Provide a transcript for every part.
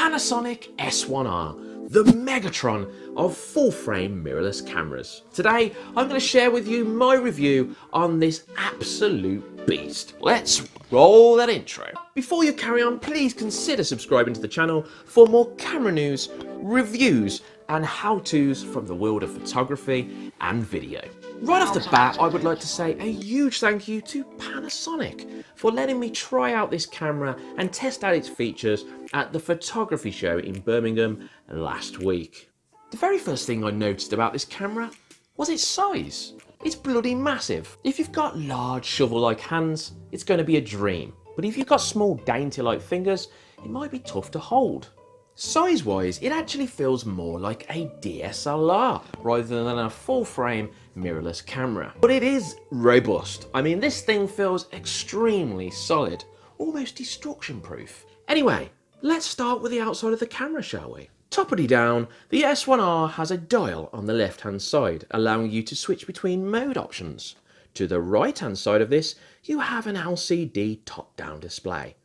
Panasonic S1R, the Megatron of full-frame mirrorless cameras. Today, I'm going to share with you my review on this absolute beast. Let's roll that intro. Before you carry on, please consider subscribing to the channel for more camera news, reviews, and how-tos from the world of photography and video. Right off the bat, I would like to say a huge thank you to Panasonic for letting me try out this camera and test out its features at the photography show in Birmingham last week. The very first thing I noticed about this camera was its size. It's bloody massive. If you've got large shovel-like hands, it's going to be a dream. But if you've got small dainty-like fingers, it might be tough to hold. Size-wise, it actually feels more like a DSLR rather than a full-frame mirrorless camera. But it is robust. I mean, this thing feels extremely solid, almost destruction-proof. Anyway, let's start with the outside of the camera, shall we? Toppity down, the S1R has a dial on the left-hand side, allowing you to switch between mode options. To the right-hand side of this, you have an LCD top-down display.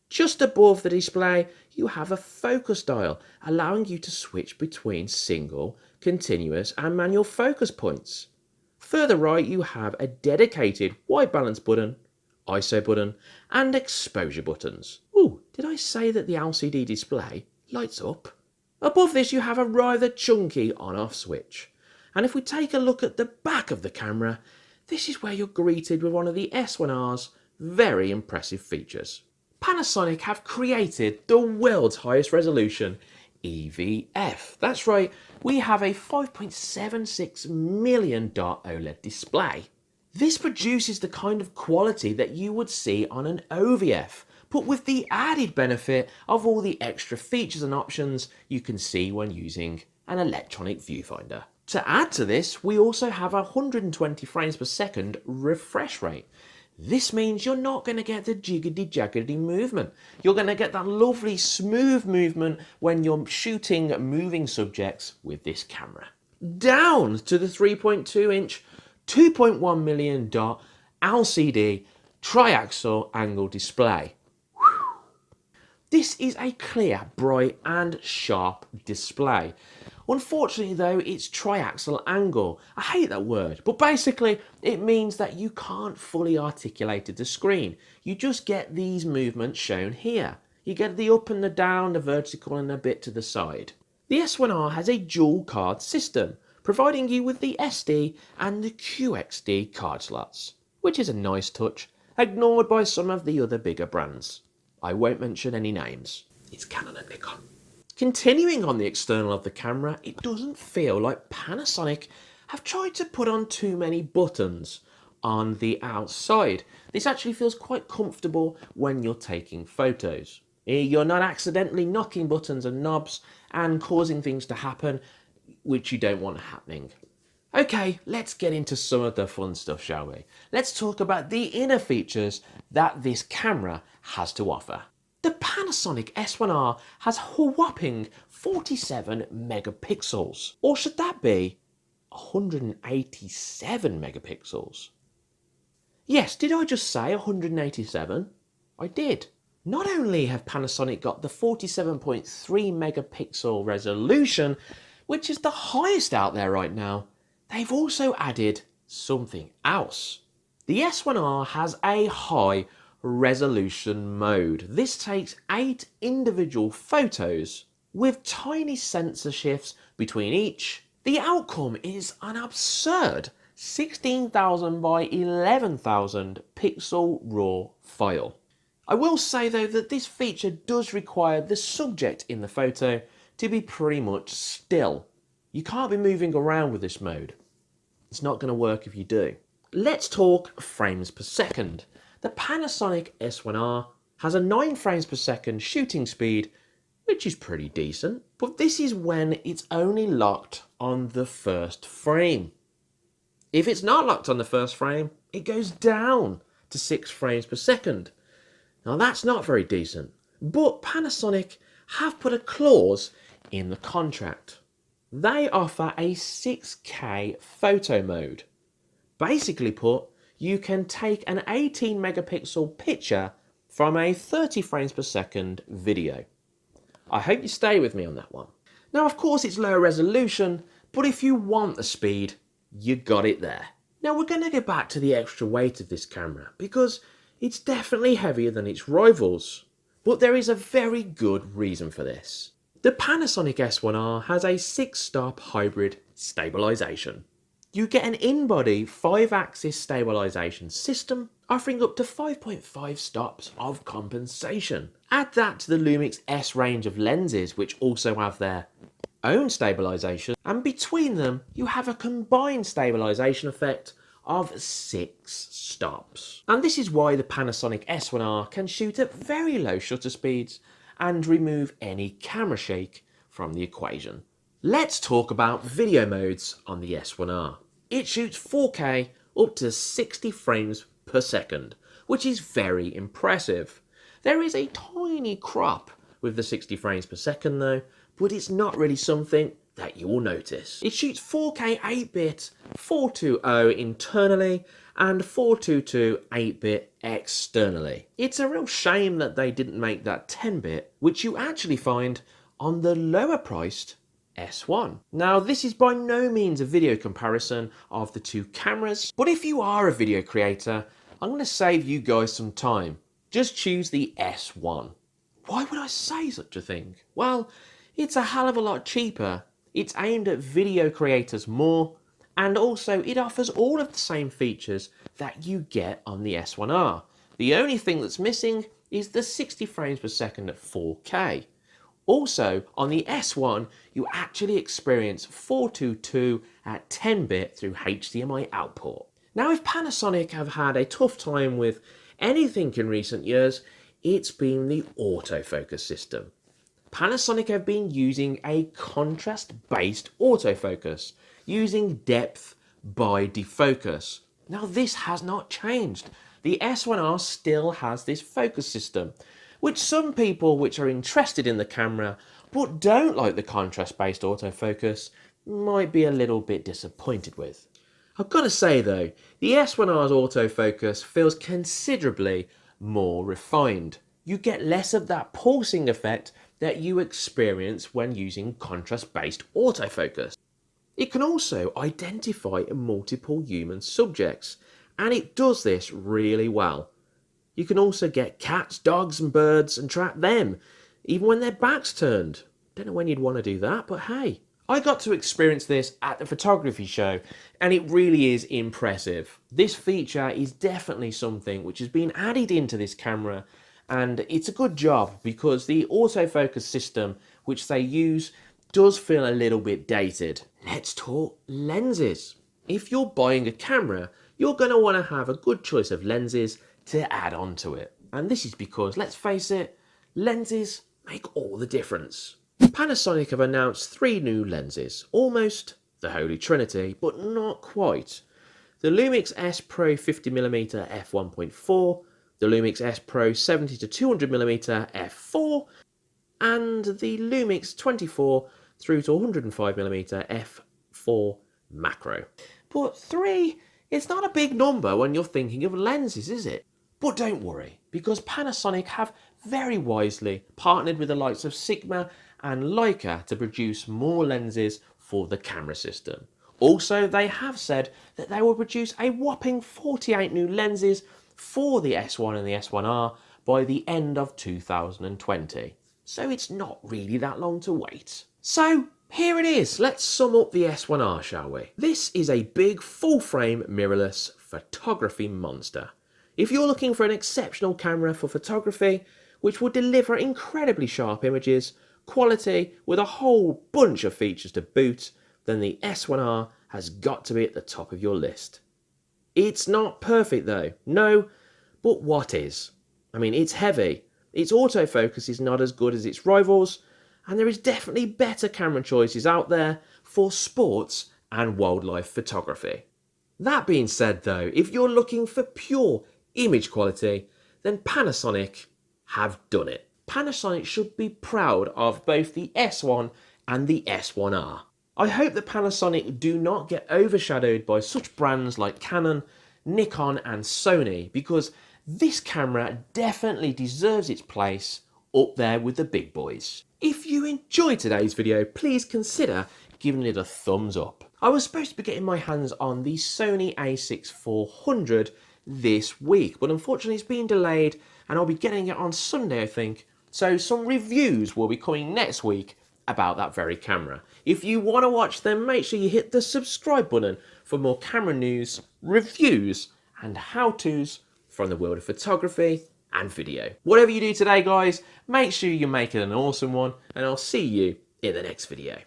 Just above the display, you have a focus dial, allowing you to switch between single, continuous and manual focus points. Further right, you have a dedicated white balance button, ISO button and exposure buttons. Ooh, did I say that the LCD display lights up? Above this, you have a rather chunky on-off switch. And if we take a look at the back of the camera, this is where you're greeted with one of the S1R's very impressive features. Panasonic have created the world's highest resolution EVF. That's right, we have a 5.76 million dot OLED display. This produces the kind of quality that you would see on an OVF, but with the added benefit of all the extra features and options you can see when using an electronic viewfinder. To add to this, we also have a 120 frames per second refresh rate. This means you're not going to get the jiggity-jaggedy movement. You're going to get that lovely smooth movement when you're shooting moving subjects with this camera. Down to the 3.2-inch, 2.1 million dot LCD triaxial angle display. This is a clear, bright and sharp display. Unfortunately though, it's triaxial angle. I hate that word, but basically it means that you can't fully articulate the screen. You just get these movements shown here. You get the up and the down, the vertical and a bit to the side. The S1R has a dual card system, providing you with the SD and the QXD card slots, which is a nice touch, ignored by some of the other bigger brands. I won't mention any names. It's Canon and Nikon. Continuing on the external of the camera, it doesn't feel like Panasonic have tried to put on too many buttons on the outside. This actually feels quite comfortable when you're taking photos. You're not accidentally knocking buttons and knobs and causing things to happen which you don't want happening. Okay, let's get into some of the fun stuff, shall we? Let's talk about the inner features that this camera has to offer. The Panasonic S1R has a whopping 47 megapixels, or should that be 187 megapixels? Yes, did I just say 187? I did. Not only have Panasonic got the 47.3 megapixel resolution, which is the highest out there right now, they've also added something else. The S1R has a high resolution mode. This takes 8 individual photos with tiny sensor shifts between each. The outcome is an absurd 16,000 by 11,000 pixel raw file. I will say though that this feature does require the subject in the photo to be pretty much still. You can't be moving around with this mode. It's not going to work if you do. Let's talk frames per second. The Panasonic S1R has a 9 frames per second shooting speed, which is pretty decent, but this is when it's only locked on the first frame. If it's not locked on the first frame, it goes down to 6 frames per second. Now that's not very decent, but Panasonic have put a clause in the contract. They offer a 6K photo mode. Basically put, you can take an 18 megapixel picture from a 30 frames per second video. I hope you stay with me on that one. Now, of course, it's lower resolution, but if you want the speed, you got it there. Now, we're going to go back to the extra weight of this camera because it's definitely heavier than its rivals. But there is a very good reason for this. The Panasonic S1R has a 6-stop hybrid stabilisation. You get an in-body 5-axis stabilisation system offering up to 5.5 stops of compensation. Add that to the Lumix S range of lenses, which also have their own stabilisation, and between them you have a combined stabilisation effect of 6 stops. And this is why the Panasonic S1R can shoot at very low shutter speeds and remove any camera shake from the equation. Let's talk about video modes on the S1R. It shoots 4K up to 60 frames per second, which is very impressive. There is a tiny crop with the 60 frames per second though, but it's not really something that you will notice. It shoots 4K 8-bit 420 internally and 422 8-bit externally. It's a real shame that they didn't make that 10-bit, which you actually find on the lower priced S1. Now, this is by no means a video comparison of the two cameras, but if you are a video creator, I'm going to save you guys some time. Just choose the S1. Why would I say such a thing? Well, it's a hell of a lot cheaper. It's aimed at video creators more, and also it offers all of the same features that you get on the S1R. The only thing that's missing is the 60 frames per second at 4K. Also, on the S1, you actually experience 422 at 10-bit through HDMI output. Now, if Panasonic have had a tough time with anything in recent years, it's been the autofocus system. Panasonic have been using a contrast-based autofocus, using depth by defocus. Now, this has not changed. The S1R still has this focus system, which some people which are interested in the camera but don't like the contrast-based autofocus might be a little bit disappointed with. I've got to say though, the S1R's autofocus feels considerably more refined. You get less of that pulsing effect that you experience when using contrast-based autofocus. It can also identify multiple human subjects, and it does this really well. You can also get cats, dogs and birds and trap them, even when their back's turned. Don't know when you'd want to do that, but hey. I got to experience this at the photography show, and it really is impressive. This feature is definitely something which has been added into this camera, and it's a good job because the autofocus system which they use does feel a little bit dated. Let's talk lenses. If you're buying a camera, you're going to want to have a good choice of lenses to add on to it. And this is because, let's face it, lenses make all the difference. Panasonic have announced 3 new lenses, almost the Holy Trinity, but not quite. The Lumix S Pro 50mm f1.4, the Lumix S Pro 70-200mm f4, and the Lumix 24 through to 105mm f4 macro. But 3, it's not a big number when you're thinking of lenses, is it? But don't worry, because Panasonic have very wisely partnered with the likes of Sigma and Leica to produce more lenses for the camera system. Also, they have said that they will produce a whopping 48 new lenses for the S1 and the S1R by the end of 2020. So it's not really that long to wait. So here it is. Let's sum up the S1R, shall we? This is a big full-frame mirrorless photography monster. If you're looking for an exceptional camera for photography, which will deliver incredibly sharp images, quality with a whole bunch of features to boot, then the S1R has got to be at the top of your list. It's not perfect though, no, but what is? I mean, it's heavy, its autofocus is not as good as its rivals, and there is definitely better camera choices out there for sports and wildlife photography. That being said though, if you're looking for pure image quality, then Panasonic have done it. Panasonic should be proud of both the S1 and the S1R. I hope that Panasonic do not get overshadowed by such brands like Canon, Nikon and Sony, because this camera definitely deserves its place up there with the big boys. If you enjoyed today's video, please consider giving it a thumbs up. I was supposed to be getting my hands on the Sony a6400 this week, but unfortunately it's been delayed and I'll be getting it on Sunday, I think. So some reviews will be coming next week about that very camera. If you want to watch them, make sure you hit the subscribe button for more camera news, reviews and how-tos from the world of photography and video. Whatever you do today, guys, make sure you make it an awesome one, and I'll see you in the next video.